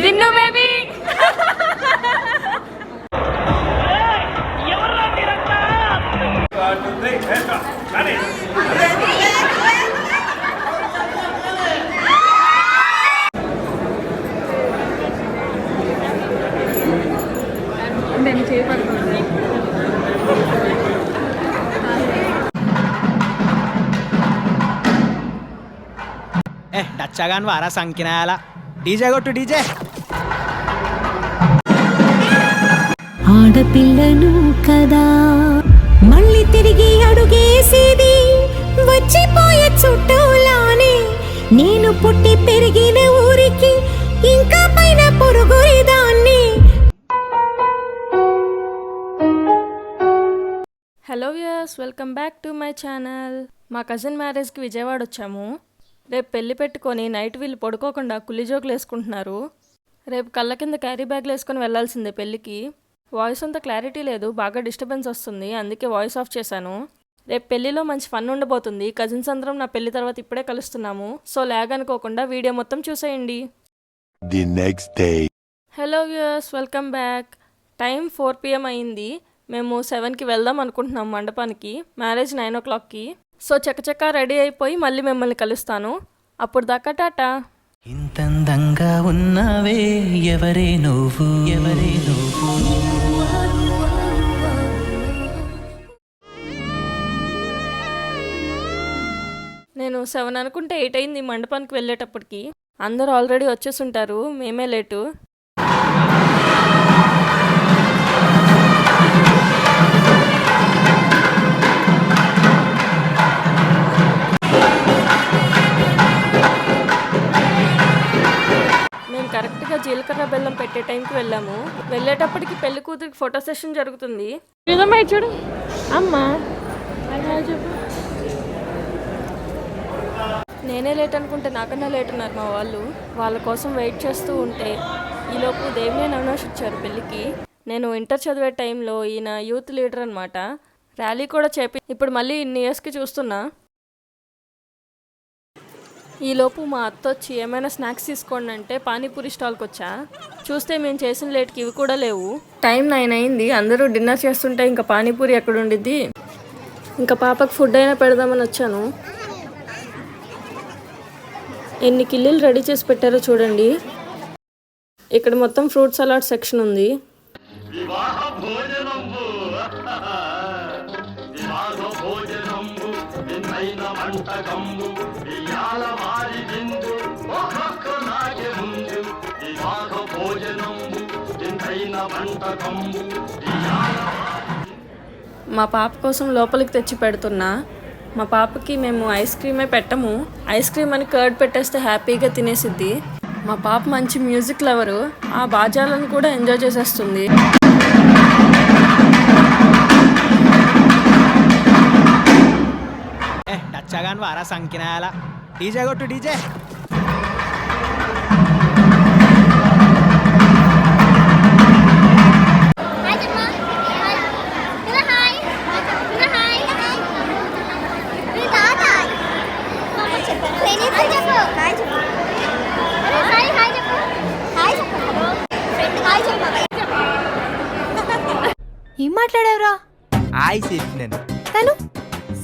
దిన్ను baby నేను చేపడుతుంది డచ్చగాని వారా సంకినాయాల DJ కొట్టు డీజే. ఆడపిల్లను కదా మళ్ళీ తిరిగి అడుగేసేది వచ్చిపోయే చుట్టూలానే నేను పుట్టి పెరిగిన ఊరికి ఇంకా పైన పొరుగుదాన్ని. Hello viewers, welcome back to my channel. మా కజిన్ మ్యారేజ్కి విజయవాడ వచ్చాము. రేపు పెళ్లి పెట్టుకొని నైట్ వీళ్ళు పడుకోకుండా కుల్లి జోకులు వేసుకుంటున్నారు. రేపు కళ్ళ కింద క్యారీ బ్యాగ్లు వేసుకొని వెళ్లాల్సిందే పెళ్ళికి. వాయిస్ అంతా క్లారిటీ లేదు, బాగా డిస్టర్బెన్స్ వస్తుంది, అందుకే వాయిస్ ఆఫ్ చేశాను. రేపు పెళ్లిలో మంచి ఫన్ ఉండబోతుంది. కజిన్స్ అందరం నా పెళ్లి తర్వాత ఇప్పుడే కలుస్తున్నాము. సో లాగ్ అనుకోకుండా వీడియో మొత్తం చూసేయండి. Hello viewers, welcome back. Time 4 PM అయింది. మేము 7కి వెళ్దాం అనుకుంటున్నాం మండపానికి. మ్యారేజ్ 9 o'clockకి. సో చకచక రెడీ అయిపోయి మళ్ళీ మిమ్మల్ని కలుస్తాను. అప్పుడు దాకా టాటా. ఇంతందంగా ఉన్నావే ఎవరే నువ్వు, ఎవరే నువ్వు. నేను 7 అనుకుంటే 8 అయింది మండపానికి వెళ్ళేటప్పటికి. అందరూ ఆల్రెడీ వచ్చేసుంటారు, మేమే లేటు. మేము కరెక్ట్గా జీలకర్ర బెల్లం పెట్టే టైంకి వెళ్ళాము. వెళ్ళేటప్పటికి పెళ్లి కూతురికి ఫోటో సెషన్ జరుగుతుంది. చూడు అమ్మా, నేనే లేట్ అనుకుంటే నాకన్నా లేట్ ఉన్నారు మా వాళ్ళు. వాళ్ళ కోసం వెయిట్ చేస్తూ ఉంటే ఈలోపు దేవినేని అవినాష్ వచ్చారు పెళ్ళికి. నేను ఇంటర్ చదివే టైంలో ఈయన యూత్ లీడర్ అనమాట. ర్యాలీ కూడా చేపి ఇప్పుడు మళ్ళీ ఇన్ని ఇయర్స్కి చూస్తున్నా. ఈలోపు మా అత్త వచ్చి ఏమైనా స్నాక్స్ తీసుకోండి అంటే పానీపూరి స్టాల్కి వచ్చా. చూస్తే మేము చేసిన లేట్కి ఇవి కూడా లేవు. టైం 9 అయింది. అందరూ డిన్నర్ చేస్తుంటే ఇంకా పానీపూరి ఎక్కడ ఉండిద్ది. ఇంకా పాపకు ఫుడ్ అయినా పెడదామని వచ్చాను. ఎన్ని కిల్లీలు రెడీ చేసి పెట్టారో చూడండి. ఇక్కడ మొత్తం ఫ్రూట్ సలాడ్ సెక్షన్ ఉంది. మా పాప కోసం లోపలికి తెచ్చి పెడుతున్నా. మా పాపకి మేము ఐస్ క్రీమే పెట్టము. ఐస్ క్రీమ్ అని కర్డ్ పెట్టేస్తే హ్యాపీగా తినేసిద్ది. మా పాప మంచి మ్యూజిక్ లవరు. ఆ బాజాలను కూడా ఎంజాయ్ చేసేస్తుంది. డచ్చగాని వారా సంకినాయాల డీజే కొట్టు డీజే. ఏం మాట్లాడావురా? హాయ్ చెప్పినాను. తను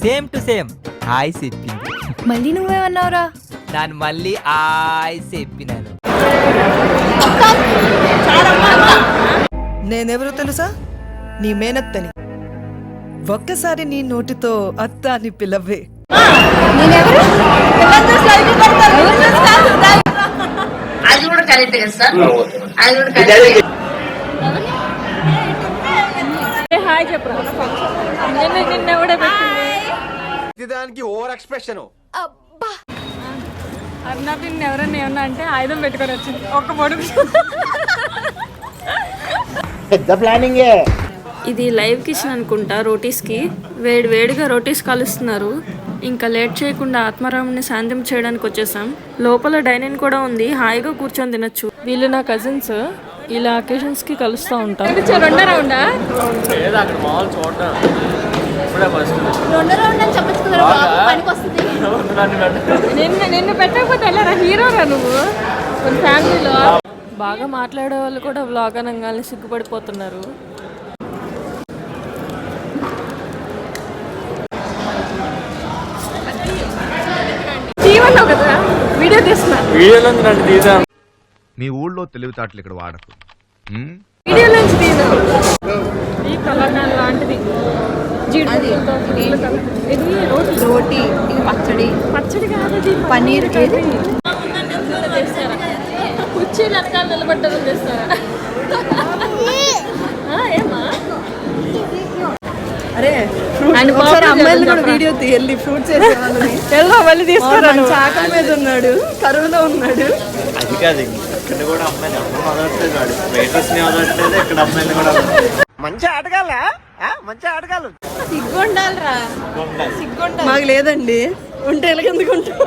సేమ్ టు సేమ్ హాయ్ చెప్పింది. మళ్ళీ నువ్వేమన్నావురా? దాన్ని మళ్ళీ హాయ్ చెప్పినాను. నేనెవరో తెలుసా? నీ మేనత్తని. ఒక్కసారి నీ నోటితో అత్త అని పిలవే. అది కూడా కరెక్ట్ కదా సార్, అది కూడా కరెక్ట్. హాయ్ చెప్పరా. నిన్న కూడా పెట్టింది దానికి ఓవర్ ఎక్స్ప్రెషన్. అర్నా పిన్ ఎవరన్నా ఏమన్నా అంటే ఆయుధం పెట్టుకొని వచ్చింది ఒక్క పొడుగు. ఇది లైవ్ కిచెన్ అనుకుంటా. రోటీస్కి వేడిగా రోటీస్ కాలుస్తున్నారు. ఇంకా లేట్ చేయకుండా ఆత్మారాముని శాంతం చేయడానికి వచ్చేసాం. లోపల డైనింగ్ కూడా ఉంది, హాయిగా కూర్చొని తినొచ్చు. వీళ్ళు నా కజిన్స్. ఇలా అకేషన్స్ కి కలుస్తూ ఉంటాం. రెండో రౌండా? నిన్ను పెట్టకపోతే వెళ్ళరా, హీరోరా నువ్వు ఫ్యామిలీలో. బాగా మాట్లాడే వాళ్ళు కూడా వ్లాగ్ అనగానే సిగ్గుపడిపోతున్నారు. కదా వీడియో తీస్తున్నా. మీ ఊళ్ళో తెలివితేటలు ఇక్కడ వాడకు. వీడియో నుంచి తీను. ఈ కలర్ లాంటిది జీడిపప్పులతో ఇది రోటీ ఇది పచ్చడి పచ్చడి కాదు, ఇది పన్నీర్ కర్రీ. కుర్చీ వెనకాల నిలబడ్డది చేస్తారా? ఏమా అరే అండ్ ఒకసారి అమ్మాయిలు కూడా వీడియో తీయాలి. ఫ్రూట్స్ మళ్ళీ తీసుకురా. చాకల మీద ఉన్నాడు, కరువులో ఉన్నాడు. అది కాదు ఇక్కడ కూడా అమ్మాయిని అమ్మ వదలట్లేదు, వాడు వెయిటర్స్ ని వదలట్లేదు, ఇక్కడ అమ్మాయిని కూడా మంచి ఆటగాళ్ళ మంచి ఆటగాళ్ళు. సిగ్గుండాలిరా. మాకు లేదండి, ఉంటే ఎందుకు ఉంటాం.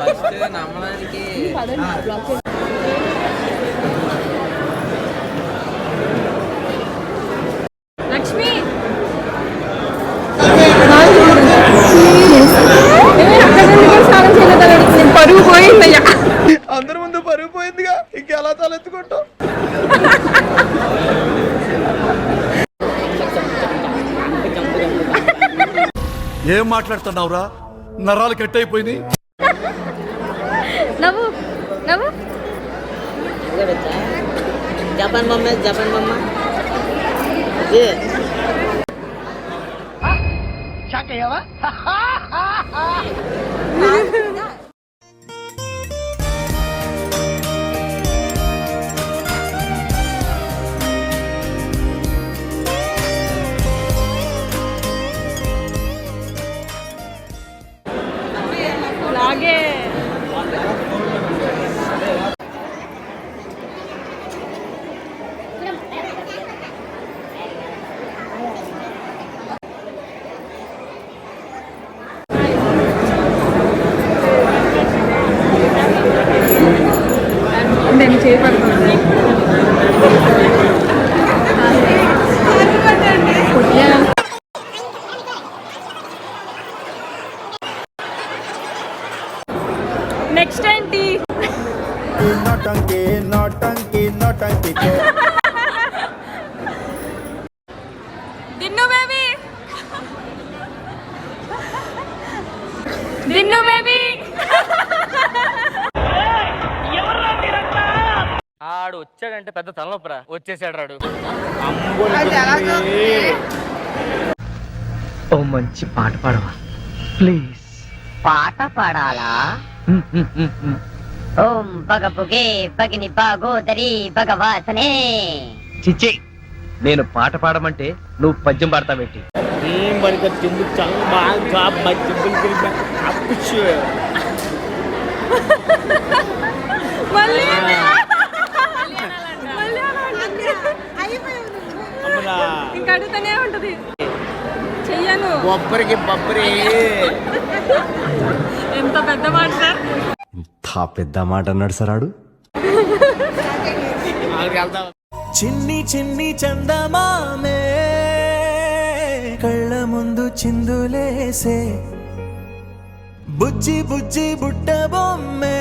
లక్ష్మి పరుగు పోయిందయ్యా. అందరి ముందు పరుగు పోయిందిగా, ఇంకెలా తలెత్తుకుంటాం. ఏం మాట్లాడుతున్నావురా? నరాలు కట్ అయిపోయింది. నవ్వు నవ్వు. జపాన్ బొమ్మ లాగే నేను చేయబడుతుంది. నెక్స్ట్ ఏంటి? దిన్ను బేబీ, దిన్ను బేబీ. ఆడు వచ్చాడంటే పెద్ద తలనొప్పరా. వచ్చేసాడు రాడు. ఓ మంచి పాట పాడవా ప్లీజ్. పాట పాడాలా? ఓం బగబుగే బగిని బాగోదరి భగవాసనే. చిచ్చి, నేను పాట పాడమంటే నువ్వు పద్యం పాడతావేంటి? ఏం పడితే చిందు బాగా ఇంకా అడుగుతూనే ఉంటది. చెయ్యను. బొబ్బరికి బొబ్బరి. ఎంత పెద్ద మాట సార్. పెద్ద మాట అన్నాడు సార్ ఆడు. చిన్ని చిన్ని చందమామే కళ్ళ ముందు చిందులేసే, బుజ్జి బుజ్జి బుట్ట బొమ్మే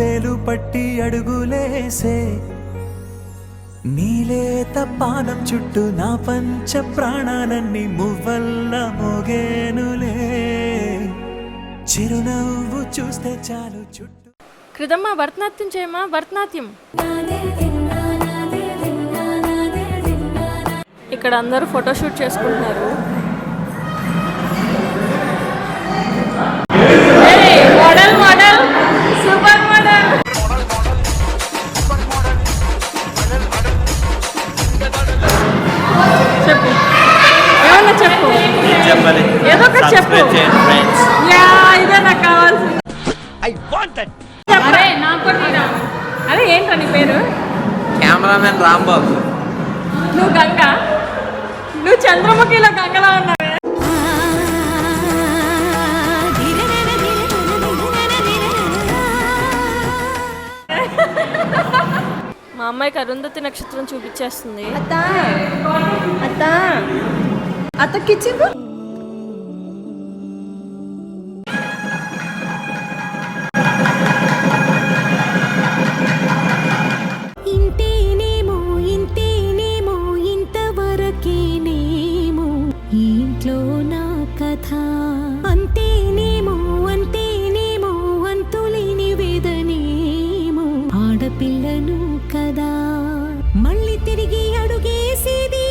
వేలు పట్టి అడుగులేసే, నీలేత పానం చుట్టూ నా పంచ ప్రాణాలన్నీ మువ్వల్ల మోగేనులే, చిరునవ్వు చూస్తే చాలు చుట్టూ. కృతమ్మ భరతనాట్యం చేయమా. భరతనాట్యం ఇక్కడ అందరూ ఫోటోషూట్ చేసుకుంటున్నారు. Model model super model. చెప్పు, ఏమన్నా చెప్పు, ఏదో ఒకటి చెప్పు. యా, ఇదే నాకు కావాల్సింది. అరే నాకు కూడా. అరే ఏంటో నీ పేరు? కెమెరామెన్ రాంబాబు. నువ్వు గంగ, నువ్వు చంద్రముఖిలో గంగలా ఉన్నావే. మా అమ్మాయికి అరుంధతి నక్షత్రం చూపించేస్తుంది. అత్తకిచ్చింది. వెళ్ళను కదా. మళ్ళీ తిరిగి అడుగేసేది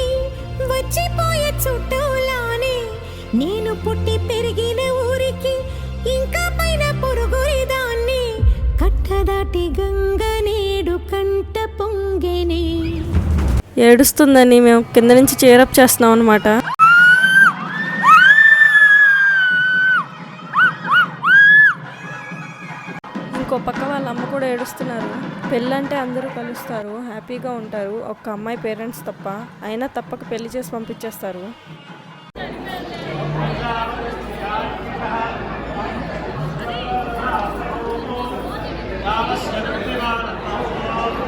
వచ్చిపోయే చుట్టూలానే. నేను పుట్టి పెరిగిన ఊరికి ఇంకా పైన పొరుగురిదాన్ని. కట్టదాటి గంగ నేడు కంట పొంగెనే. ఏడుస్తుందని మేము కింద నుంచి చేరప్ చేస్తున్నాం అనమాట. ఇంకో పక్క వాళ్ళ అమ్మ కూడా ఏడుస్తున్నారు. పెళ్ళంటే అందరూ కలుస్తారు, హ్యాపీగా ఉంటారు, ఒక్క అమ్మాయి పేరెంట్స్ తప్ప. అయినా తప్పక పెళ్లి చేసి పంపించేస్తారు.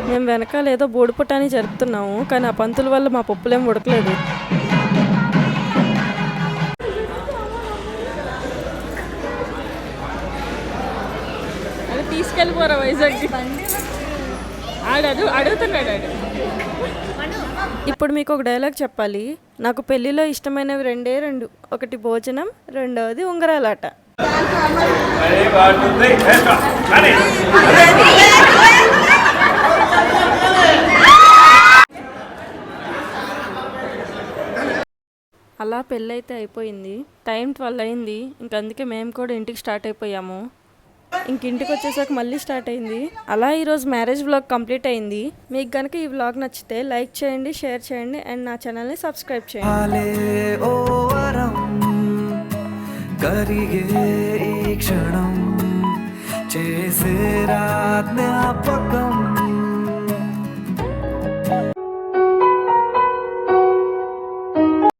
మేము వెనకాల ఏదో బోడిపుట్టాని జరుపుతున్నాము, కానీ ఆ పంతుల వల్ల మా పప్పులేం ఉడకలేదు. అది తీసుకెళ్ళిపోరా వైజాగ్. అడుగుతున్నాడు. ఇప్పుడు మీకు ఒక డైలాగ్ చెప్పాలి. నాకు పెళ్లిలో ఇష్టమైనవి రెండే రెండు. ఒకటి భోజనం, రెండవది ఉంగరాలాట. అలా పెళ్ళైతే అయిపోయింది. టైం 12 అయింది. అందుకే మేము కూడా ఇంటికి స్టార్ట్ అయిపోయాము. ఇంటికి వచ్చేసాక మళ్ళీ స్టార్ట్ అయింది. అలా ఈరోజు మ్యారేజ్ వ్లాగ్ కంప్లీట్ అయింది. మీకు కనుక ఈ వ్లాగ్ నచ్చితే లైక్ చేయండి, షేర్ చేయండి అండ్ నా ఛానల్ని సబ్స్క్రైబ్ చేయండి. కరిగే ఈ క్షణం చేసే జ్ఞాపకం